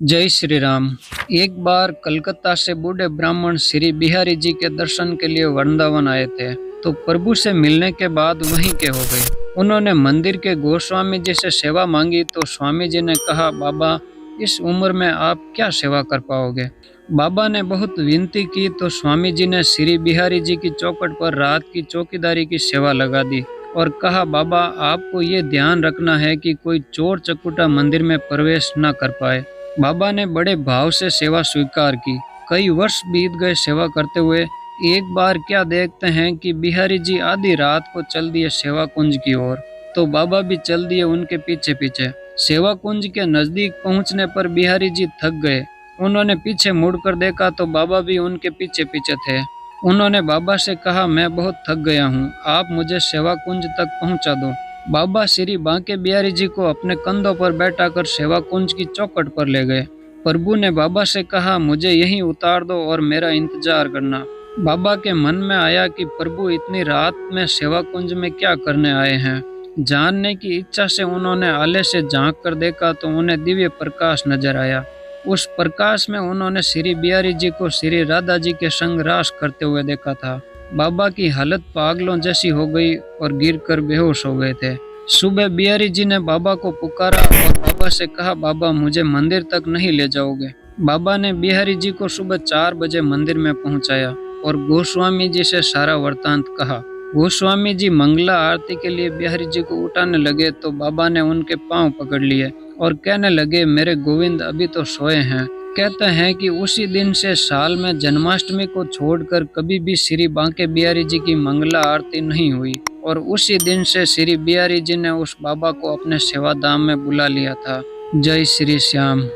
जय श्री राम। एक बार कलकत्ता से बूढ़े ब्राह्मण श्री बिहारी जी के दर्शन के लिए वृंदावन आए थे, तो प्रभु से मिलने के बाद वहीं के हो गए। उन्होंने मंदिर के गोस्वामी जी से सेवा मांगी तो स्वामी जी ने कहा, बाबा इस उम्र में आप क्या सेवा कर पाओगे। बाबा ने बहुत विनती की तो स्वामी जी ने श्री बिहारी जी की चौखट पर रात की चौकीदारी की सेवा लगा दी और कहा, बाबा आपको ये ध्यान रखना है कि कोई चोर चकुटा मंदिर में प्रवेश न कर पाए। बाबा ने बड़े भाव से सेवा स्वीकार की। कई वर्ष बीत गए सेवा करते हुए। एक बार क्या देखते हैं कि बिहारी जी आधी रात को चल दिए सेवा कुंज की ओर, तो बाबा भी चल दिए उनके पीछे पीछे। सेवा कुंज के नजदीक पहुंचने पर बिहारी जी थक गए। उन्होंने पीछे मुड़कर देखा तो बाबा भी उनके पीछे पीछे थे। उन्होंने बाबा से कहा, मैं बहुत थक गया हूँ, आप मुझे सेवा कुंज तक पहुँचा दो। बाबा श्री बांके बिहारी जी को अपने कंधों पर बैठाकर सेवा कुंज की चौखट पर ले गए। प्रभु ने बाबा से कहा, मुझे यहीं उतार दो और मेरा इंतजार करना। बाबा के मन में आया कि प्रभु इतनी रात में सेवा कुंज में क्या करने आए हैं। जानने की इच्छा से उन्होंने आले से झांक कर देखा तो उन्हें दिव्य प्रकाश नजर आया। उस प्रकाश में उन्होंने श्री बिहारी जी को श्री राधा जी के संग रास करते हुए देखा था। बाबा की हालत पागलों जैसी हो गई और गिरकर बेहोश हो गए थे। सुबह बिहारी जी ने बाबा को पुकारा और बाबा से कहा, बाबा मुझे मंदिर तक नहीं ले जाओगे। बाबा ने बिहारी जी को सुबह 4 बजे मंदिर में पहुंचाया और गोस्वामी जी से सारा वृतांत कहा। गोस्वामी जी मंगला आरती के लिए बिहारी जी को उठाने लगे तो बाबा ने उनके पांव पकड़ लिए और कहने लगे, मेरे गोविंद अभी तो सोए हैं। कहते हैं कि उसी दिन से साल में जन्माष्टमी को छोड़कर कभी भी श्री बांके बिहारी जी की मंगला आरती नहीं हुई और उसी दिन से श्री बिहारी जी ने उस बाबा को अपने सेवा धाम में बुला लिया था। जय श्री श्याम।